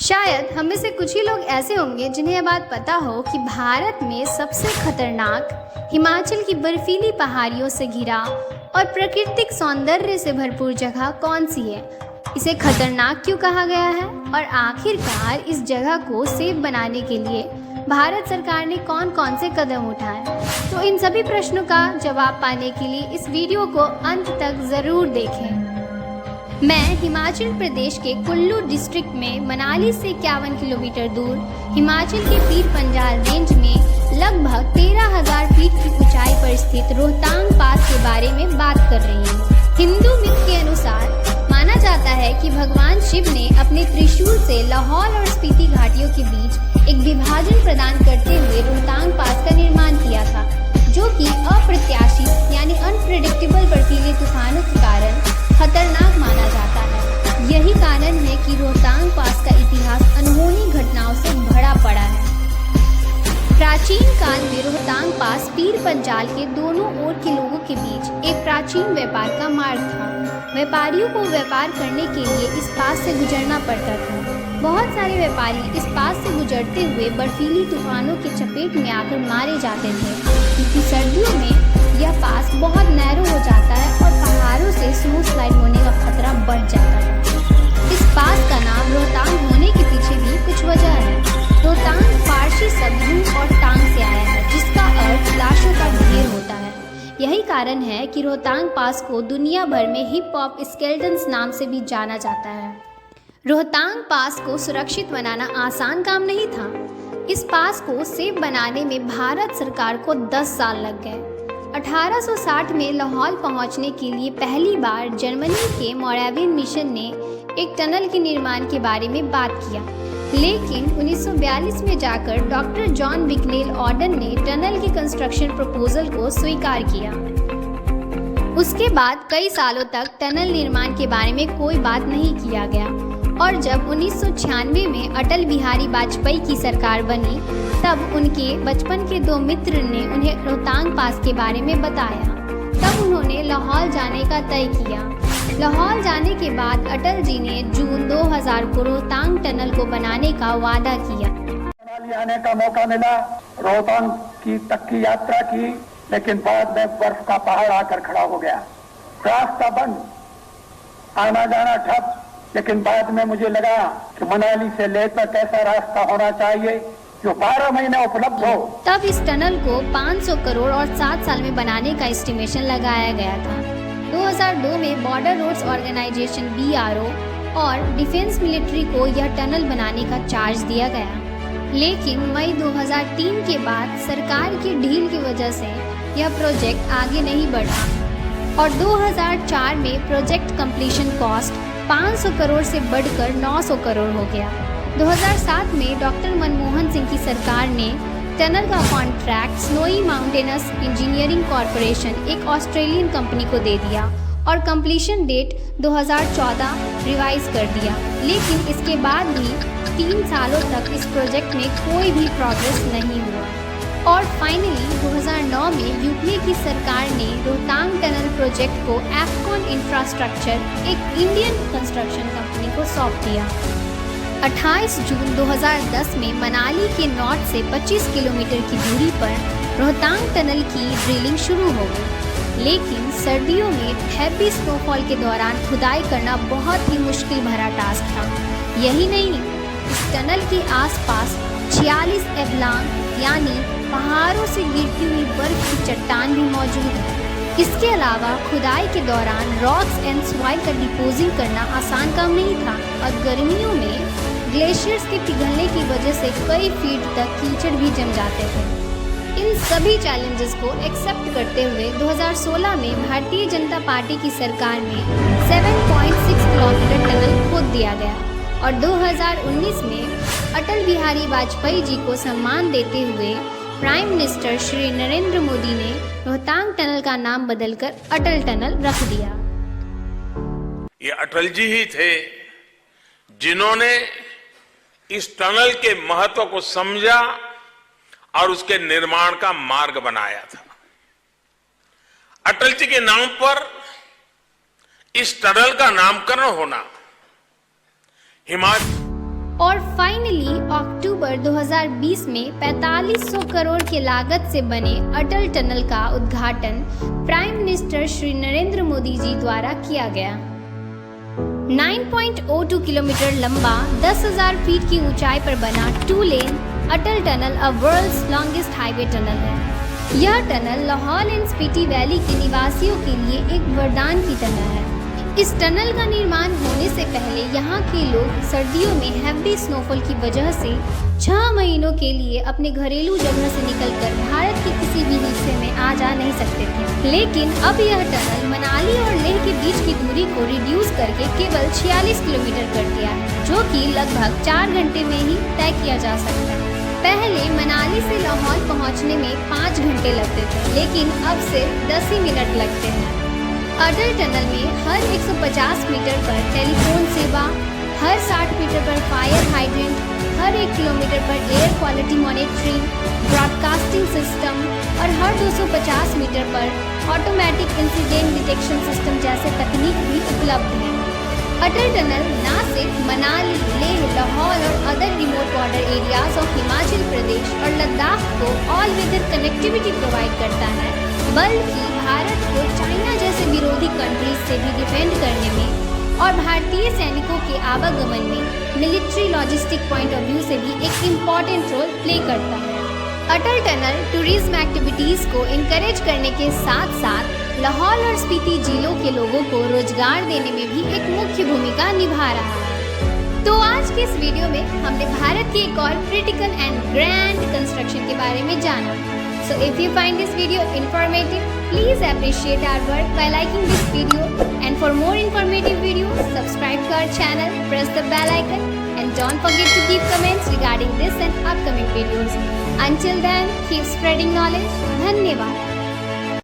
शायद हम में से कुछ ही लोग ऐसे होंगे जिन्हें यह बात पता हो कि भारत में सबसे खतरनाक हिमाचल की बर्फीली पहाड़ियों से घिरा और प्राकृतिक सौंदर्य से भरपूर जगह कौन सी है। इसे खतरनाक क्यों कहा गया है और आखिरकार इस जगह को सेफ बनाने के लिए भारत सरकार ने कौन कौन से कदम उठाए। तो इन सभी प्रश्नों का जवाब पाने के लिए इस वीडियो को अंत तक ज़रूर देखें। मैं हिमाचल प्रदेश के कुल्लू डिस्ट्रिक्ट में मनाली से 51 किलोमीटर दूर हिमाचल के पीर पंजाल रेंज में लगभग 13,000 फीट की ऊंचाई पर स्थित रोहतांग पास के बारे में बात कर रही हूँ। हिंदू मिथ के अनुसार माना जाता है कि भगवान शिव ने अपने त्रिशूल से लाहौल और स्पीति घाटियों के बीच एक विभाजन प्रदान करते हुए रोहतांग पास का निर्माण किया था, जो कि अप्रत्याशित यानी अनप्रेडिक्टेबल बर्फीले तूफानों के कारण खतरनाक माना जाता है। यही कारण है कि रोहतांग पास का इतिहास अनहोनी घटनाओं से भरा पड़ा है। प्राचीन काल में रोहतांग पास पीर पंजाल के दोनों ओर के लोगों के बीच एक प्राचीन व्यापार का मार्ग था। व्यापारियों को व्यापार करने के लिए इस पास से गुजरना पड़ता था। बहुत सारे व्यापारी इस पास से गुजरते हुए बर्फीली तूफानों के चपेट में आकर मारे जाते थे, क्योंकि सर्दियों में यह पास बहुत नैरो हो जाता है और पहाड़ों से स्नो स्लाइड होने का खतरा बढ़ जाता है। इस पास का नाम रोहतांग होने के पीछे भी कुछ वजह है। रोहतांग फारसी शब्द रूह और टांग से आया है, जिसका अर्थ लाशों का ढेर होता है। यही कारण है कि रोहतांग पास को दुनिया भर में हिप हॉप स्केलेटन्स नाम से भी जाना जाता है। रोहतांग पास को सुरक्षित बनाना आसान काम नहीं था। इस पास को सेफ बनाने में भारत सरकार को 10 साल लग गए। 1860 में लाहौल पहुंचने के लिए पहली बार जर्मनी के मोरावियन मिशन ने एक टनल के निर्माण के बारे में बात किया, लेकिन 1942 में जाकर डॉक्टर जॉन बिकनेल ऑर्डन ने टनल के कंस्ट्रक्शन प्रपोजल को स्वीकार किया। उसके बाद कई सालों तक टनल निर्माण के बारे में कोई बात नहीं किया गया, और जब 1996 में अटल बिहारी वाजपेयी की सरकार बनी, तब उनके बचपन के 2 मित्र ने उन्हें रोहतांग पास के बारे में बताया। तब उन्होंने लाहौल जाने का तय किया। लाहौल जाने के बाद अटल जी ने जून 2000 को रोहतांग टनल को बनाने का वादा किया। मनाली आने का मौका मिला, रोहतांग तक की यात्रा की, लेकिन बाद में बर्फ का पहाड़ आकर खड़ा हो गया। रास्ता बंद, आना जाना ठप। लेकिन बाद में मुझे लगा कि मनाली से लेकर कैसा रास्ता होना चाहिए जो 12 महीने उपलब्ध हो। तब इस टनल को 500 करोड़ और 7 साल में बनाने का एस्टिमेशन लगाया गया था। 2002 में बॉर्डर रोड्स ऑर्गेनाइजेशन BRO और डिफेंस मिलिट्री को यह टनल बनाने का चार्ज दिया गया, लेकिन मई 2003 के बाद सरकार की ढील की वजह से यह प्रोजेक्ट आगे नहीं बढ़ा और 2004 में प्रोजेक्ट कंप्लीशन कॉस्ट 500 करोड़ से बढ़कर 900 करोड़ हो गया। 2007 में डॉक्टर मनमोहन सिंह की सरकार ने टनल का contract snowy mountainous engineering corporation, एक ऑस्ट्रेलियन कंपनी को दे दिया और कंप्लीशन डेट 2014 रिवाइज कर दिया। लेकिन इसके बाद भी 3 सालों तक इस प्रोजेक्ट में कोई भी प्रोग्रेस नहीं हुआ और फाइनली 2009 में यूपीए की सरकार ने रोहतांग टनल प्रोजेक्ट को एफकॉन इंफ्रास्ट्रक्चर, एक इंडियन कंस्ट्रक्शन कंपनी को सौंप दिया। 28 जून 2010 में मनाली के नॉर्थ से 25 किलोमीटर की दूरी पर रोहतांग टनल की ड्रिलिंग शुरू हो गई, लेकिन सर्दियों में हैवी स्नोफॉल के दौरान खुदाई करना बहुत ही मुश्किल भरा टास्क था। यही नहीं, इस टनल के आसपास 46 एवलांग यानी पहाड़ों से गिरती हुई बर्फ की चट्टान भी मौजूद है। इसके अलावा खुदाई के दौरान रॉक्स एंड सॉइल का डिपोजिंग करना आसान काम नहीं था और गर्मियों में ग्लेशियर्स के पिघलने की वजह से कई फीट तक कीचड़ भी जम जाते थे। इन सभी चैलेंजेस को एक्सेप्ट करते हुए 2016 में भारतीय जनता पार्टी की सरकार में 7.6 किलोमीटर टनल खोद दिया गया और 2019 में अटल बिहारी वाजपेयी जी को सम्मान देते हुए प्राइम मिनिस्टर श्री नरेंद्र मोदी ने रोहतांग टनल का नाम बदलकर अटल टनल रख दिया। ये अटल जी ही थे जिन्होंने इस टनल के महत्व को समझा और उसके निर्माण का मार्ग बनाया था। अटल जी के नाम पर इस टनल का नामकरण होना हिमाचल और फाइनली अक्टूबर 2020 में 4500 करोड़ के लागत से बने अटल टनल का उद्घाटन प्राइम मिनिस्टर श्री नरेंद्र मोदी जी द्वारा किया गया। 9.02 किलोमीटर लंबा 10,000 फीट की ऊंचाई पर बना 2 लेन अटल टनल अ वर्ल्ड्स लॉन्गेस्ट हाईवे टनल है। यह tunnel Lahaul and Spiti valley के निवासियों के लिए एक वरदान की तरह है। इस टनल का निर्माण होने से पहले यहाँ के लोग सर्दियों में हैवी स्नोफॉल की वजह से 6 महीनों के लिए अपने घरेलू जगह से निकलकर भारत के किसी भी हिस्से में आ जा नहीं सकते थे। लेकिन अब यह टनल मनाली और लेह के बीच की दूरी को रिड्यूस करके केवल 46 किलोमीटर कर दिया है, जो कि लगभग 4 घंटे में ही तय किया जा सकता है। पहले मनाली से लाहौल पहुंचने में 5 घंटे लगते थे, लेकिन अब सिर्फ 10 ही मिनट लगते हैं। अटल टनल में हर 150 मीटर पर टेलीफोन सेवा, हर 60 मीटर पर फायर हाइड्रेंट, हर 1 किलोमीटर पर air quality monitoring, broadcasting system और हर 250 मीटर पर ऑटोमेटिक इंसिडेंट डिटेक्शन सिस्टम जैसे तकनीक भी उपलब्ध है। अटल टनल न सिर्फ मनाली, लेह, लाहौल और other remote border areas of Himachal Pradesh और लद्दाख को ऑल वेदर कनेक्टिविटी प्रोवाइड करता है, बल्कि भारत को चाइना जैसे विरोधी कंट्रीज से भी डिफेंड करने में और भारतीय सैनिकों के आवागमन में military logistic point of view से भी एक इम्पॉर्टेंट रोल प्ले करता है। अटल टनल टूरिज्म एक्टिविटीज को इनकरेज करने के साथ साथ लाहौल और स्पीति जिलों के लोगों को रोजगार देने में भी एक मुख्य भूमिका निभा रहा है। तो आज के इस वीडियो में हमने भारत के एक और क्रिटिकल एंड ग्रैंड कंस्ट्रक्शन के बारे में जाना। So if you find this video informative, please appreciate our work by liking this video, and for more informative videos, subscribe to our channel, press the bell icon, and don't forget to leave comments regarding this and upcoming videos. Until then, keep spreading knowledge. Dhanyavad.